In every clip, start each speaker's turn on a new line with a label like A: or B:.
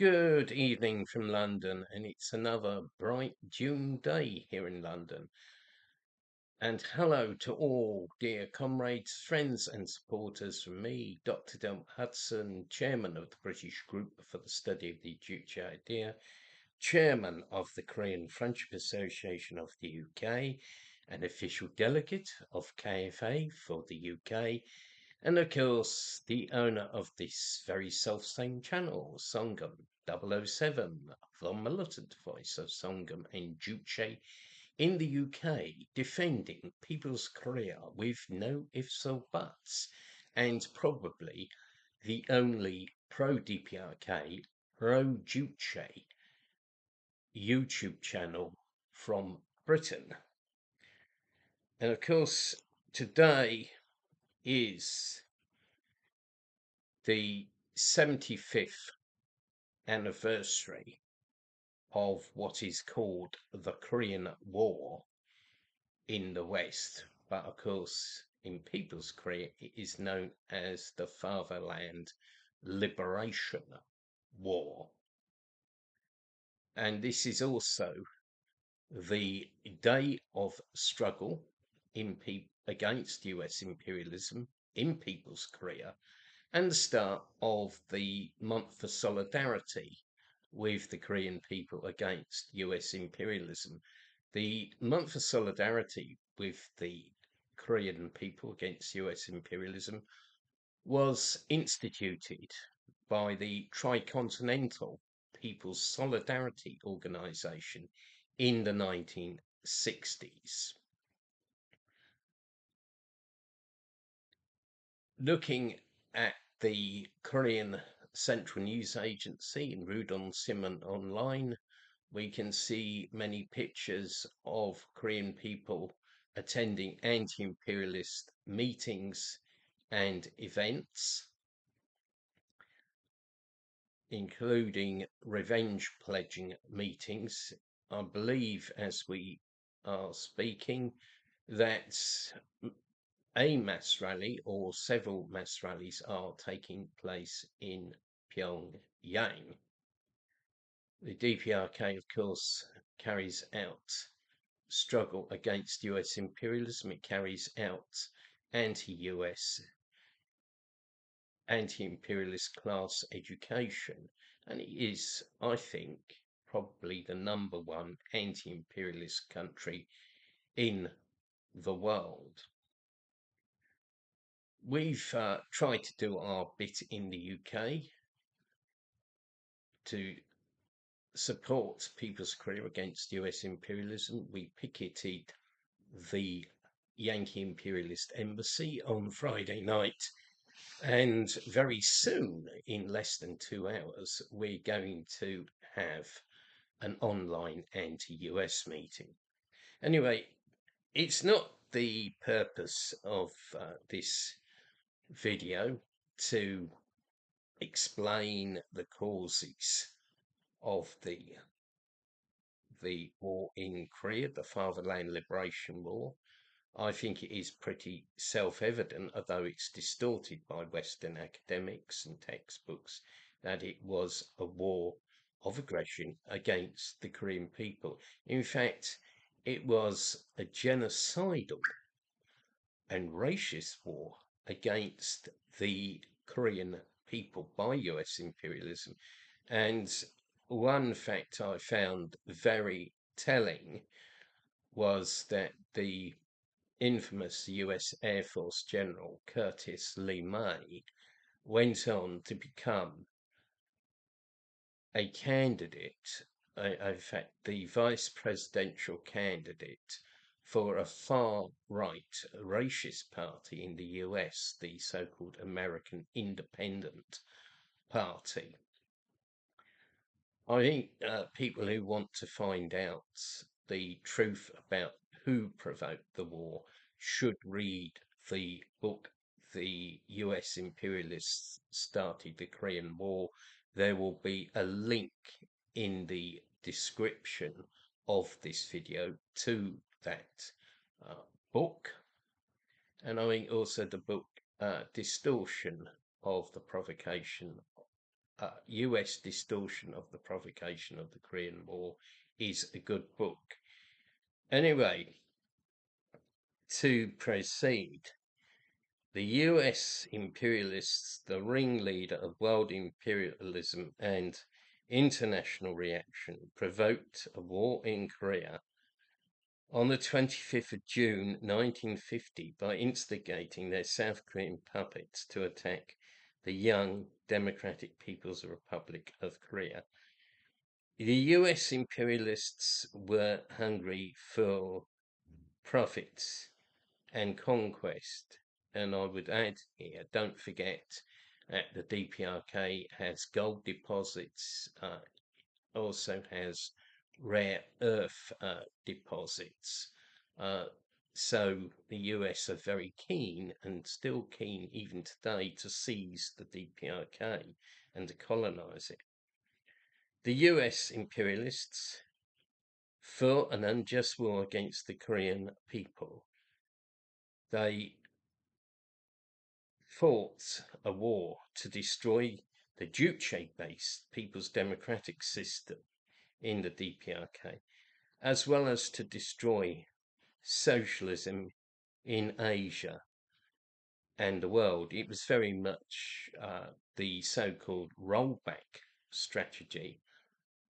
A: Good evening from London, and it's another bright June day here in London. And hello to all dear comrades, friends, and supporters from me, Dr. Dermot Hudson, Chairman of the British Group for the Study of the Juche Idea, Chairman of the Korean Friendship Association of the UK, an official delegate of KFA for the UK, and of course, the owner of this very self-same channel, Songam 007, the militant voice of Songam and Juche in the UK, defending people's Korea with no ifs or buts, and probably the only pro-DPRK, pro-Juche YouTube channel from Britain. And of course, today is the 75th anniversary of what is called the Korean War in the West, but of course in People's Korea it is known as the Fatherland Liberation War. And this is also the day of struggle against US imperialism in People's Korea, and the start of the month for solidarity with the Korean people against US imperialism. The month for solidarity with the Korean people against US imperialism was instituted by the Tricontinental People's Solidarity Organization in the 1960s. Looking at the Korean Central News Agency in Rudon Simon Online, we can see many pictures of Korean people attending anti-imperialist meetings and events, including revenge pledging meetings. I believe as we are speaking that a mass rally or several mass rallies are taking place in Pyongyang. The DPRK, of course, carries out struggle against US imperialism. It carries out anti-US, anti-imperialist class education, and it is, I think, probably the #1 anti-imperialist country in the world. We've tried to do our bit in the UK to support People's Korea against US imperialism. We picketed the Yankee imperialist embassy on Friday night, and very soon, in less than 2 hours, we're going to have an online anti-US meeting. Anyway, it's not the purpose of this video to explain the causes of the war in Korea, the Fatherland Liberation War. I think it is pretty self-evident, although it's distorted by Western academics and textbooks, that it was a war of aggression against the Korean people. In fact, it was a genocidal and racist war against the Korean people by US imperialism. And one fact I found very telling was that the infamous US Air Force General Curtis Lee May went on to become a candidate, in fact, the vice presidential candidate for a far-right racist party in the US, the so-called American Independent Party. I think people who want to find out the truth about who provoked the war should read the book The US Imperialists Started the Korean War. There will be a link in the description of this video to that book. And I think also the book Distortion of the Provocation US distortion of the provocation of the Korean War is a good book. Anyway, to proceed, the US imperialists, the ringleader of world imperialism and international reaction, provoked a war in Korea on the 25th of June 1950 by instigating their South Korean puppets to attack the young Democratic People's Republic of Korea. The US imperialists were hungry for profits and conquest. And I would add here, don't forget that the DPRK has gold deposits, also has rare earth deposits. So the US are very keen, and still keen even today, to seize the DPRK and to colonize it. The US imperialists fought an unjust war against the Korean people. They fought a war to destroy the Juche-based People's Democratic System in the DPRK, as well as to destroy socialism in Asia and the world. It was very much the so-called rollback strategy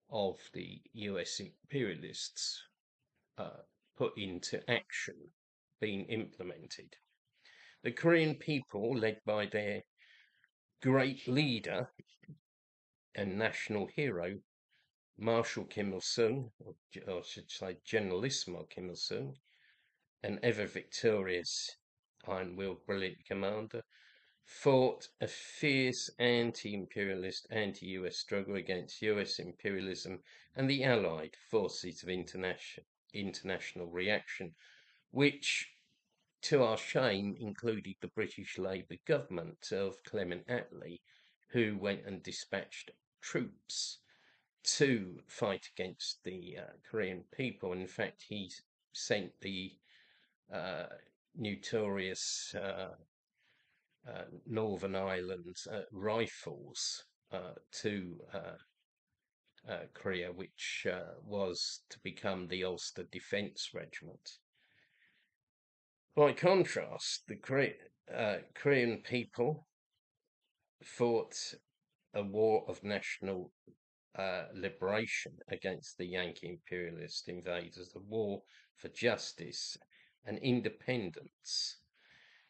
A: of the US imperialists put into action, being implemented. The Korean people, led by their great leader and national hero, Marshal Kim Il-sung, or I should say Generalissimo Kim Il-sung, an ever-victorious iron-willed brilliant commander, fought a fierce anti-imperialist, anti-US struggle against US imperialism and the allied forces of international reaction, which, to our shame, included the British Labour government of Clement Attlee, who went and dispatched troops to fight against the Korean people. In fact, he sent the notorious Northern Ireland rifles to Korea, which was to become the Ulster Defence Regiment. By contrast, the Korean people fought a war of national liberation against the Yankee imperialist invaders, a war for justice and independence.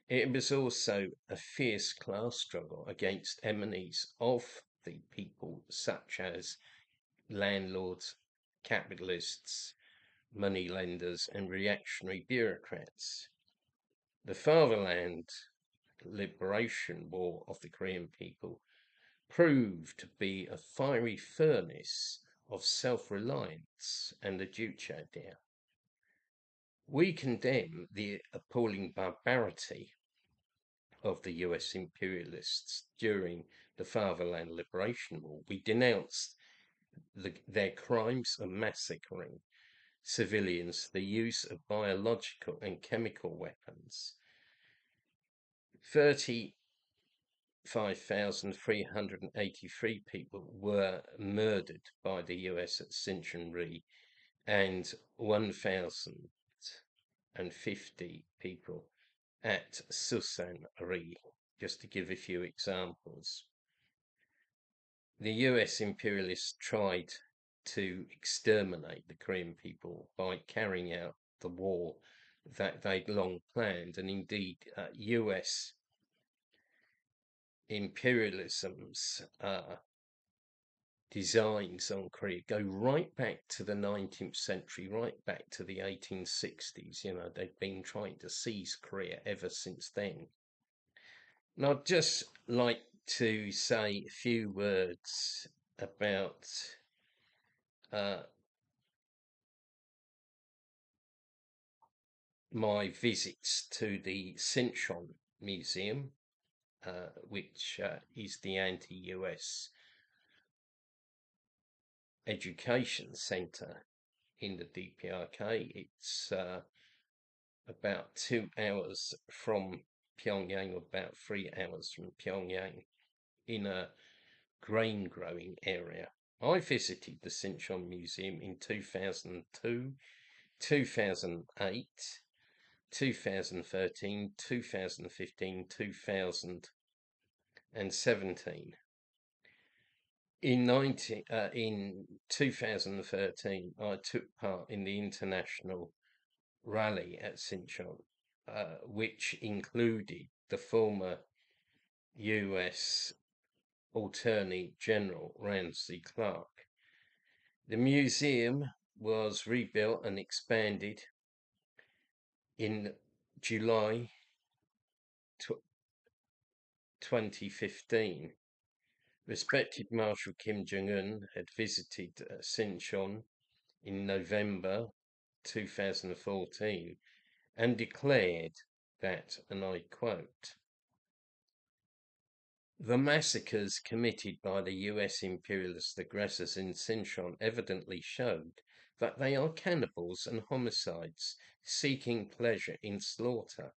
A: It was also a fierce class struggle against enemies of the people, such as landlords, capitalists, moneylenders, and reactionary bureaucrats. The Fatherland Liberation War of the Korean people proved to be a fiery furnace of self-reliance and the Juche idea. We condemn the appalling barbarity of the US imperialists during the Fatherland Liberation War. We denounced their crimes of massacring civilians, the use of biological and chemical weapons. 35,383 people were murdered by the US at Sinchon-ri, and 1,050 people at Susan-ri, just to give a few examples. The US imperialists tried to exterminate the Korean people by carrying out the war that they'd long planned, and indeed US imperialism's designs on Korea go right back to the 19th century, right back to the 1860s. You know, they've been trying to seize Korea ever since then. And I'd just like to say a few words about my visits to the Sinchon Museum, which is the anti-US education centre in the DPRK. It's about 2 hours from Pyongyang, or about 3 hours from Pyongyang, in a grain growing area. I visited the Sinchon Museum in 2002, 2008, 2013, 2015, 2017. In 2013, I took part in the international rally at Sinchon, which included the former US Attorney General Ramsey Clark. The museum was rebuilt and expanded in July 2015. Respected Marshal Kim Jong-un had visited Sinchon in November 2014 and declared that, and I quote, "The massacres committed by the US imperialist aggressors in Sinchon evidently showed that they are cannibals and homicides seeking pleasure in slaughter."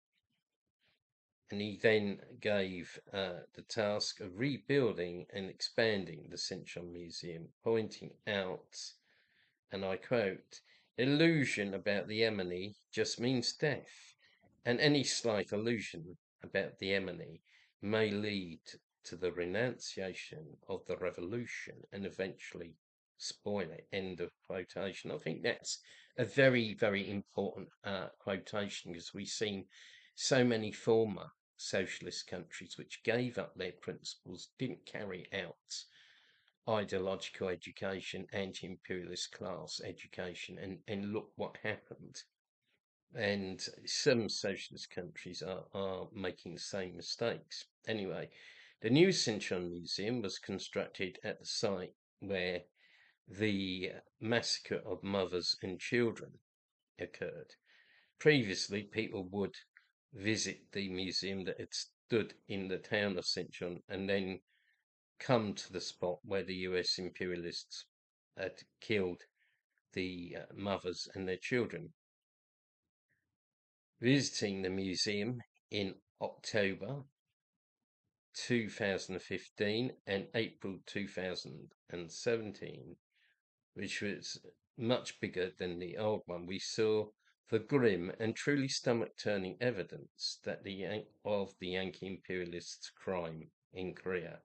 A: And he then gave the task of rebuilding and expanding the Sinchon Museum, pointing out, and I quote, "Illusion about the Yemeni just means death, and any slight illusion about the Yemeni may lead to the renunciation of the revolution and eventually spoil it." End of quotation. I think that's a very, very important quotation, because we've seen so many former socialist countries which gave up their principles, didn't carry out ideological education, anti-imperialist class education, and look what happened. And some socialist countries are making the same mistakes. Anyway, the new Sinchon Museum was constructed at the site where the massacre of mothers and children occurred. Previously, people would visit the museum that had stood in the town of Sinchon and then come to the spot where the US imperialists had killed the mothers and their children. Visiting the museum in October 2015 and April 2017, which was much bigger than the old one, we saw the grim and truly stomach-turning evidence that of the Yankee imperialists' crime in Korea.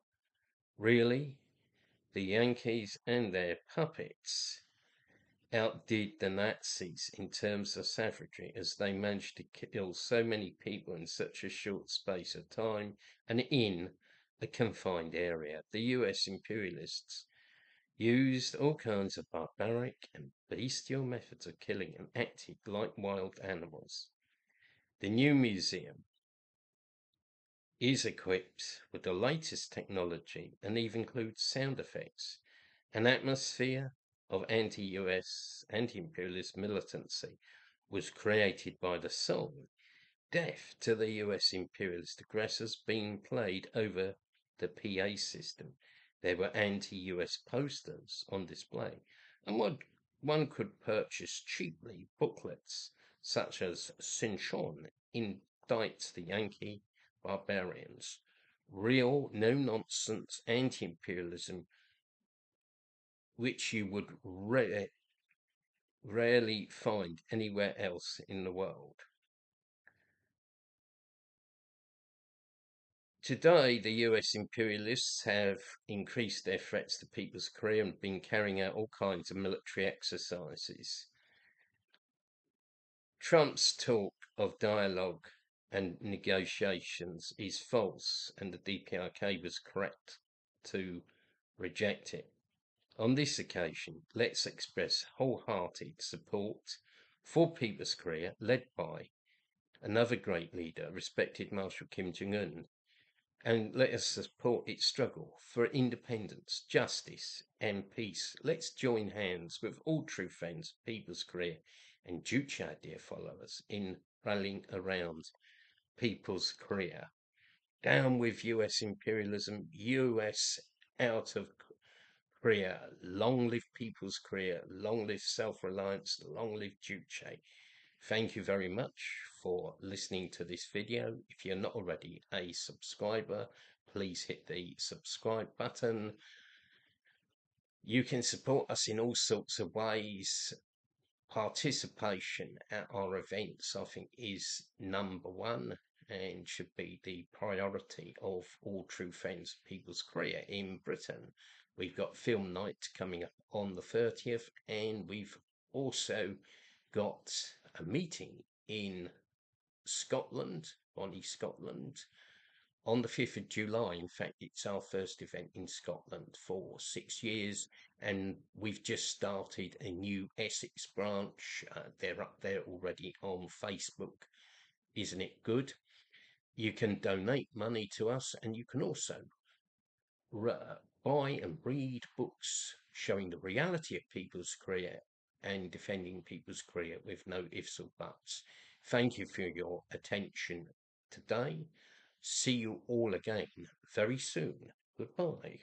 A: Really, the Yankees and their puppets outdid the Nazis in terms of savagery, as they managed to kill so many people in such a short space of time and in a confined area. The US imperialists used all kinds of barbaric and bestial methods of killing and acted like wild animals. The new museum is equipped with the latest technology and even includes sound effects. An atmosphere of anti-US, anti-imperialist militancy was created by the song "Death to the US Imperialist Aggressors" being played over the PA system. There were anti-US posters on display, and one could purchase cheaply booklets such as "Sinchon indicts the Yankee barbarians," real, no-nonsense anti-imperialism which you would rarely find anywhere else in the world. Today, the US imperialists have increased their threats to people's Korea and been carrying out all kinds of military exercises. Trump's talk of dialogue and negotiations is false, and the DPRK was correct to reject it. On this occasion, let's express wholehearted support for People's Korea, led by another great leader, respected Marshal Kim Jong-un, and let us support its struggle for independence, justice, and peace. Let's join hands with all true friends of People's Korea and Juche, dear followers, in rallying around People's Korea. Down with US imperialism, US out of Korea. Long live People's Korea. Long live self-reliance. Long live Juche. Thank you very much for listening to this video. If you're not already a subscriber, please hit the subscribe button. You can support us in all sorts of ways. Participation at our events, I think, is number one and should be the priority of all true friends of people's career in Britain. We've got film night coming up on the 30th, and we've also got a meeting in Scotland, Bonnie, Scotland, on the 5th of July. In fact, it's our first event in Scotland for 6 years, and we've just started a new Essex branch. They're up there already on Facebook. Isn't it good? You can donate money to us, and you can also buy and read books showing the reality of people's career and defending people's career with no ifs or buts. Thank you for your attention today. See you all again very soon. Goodbye.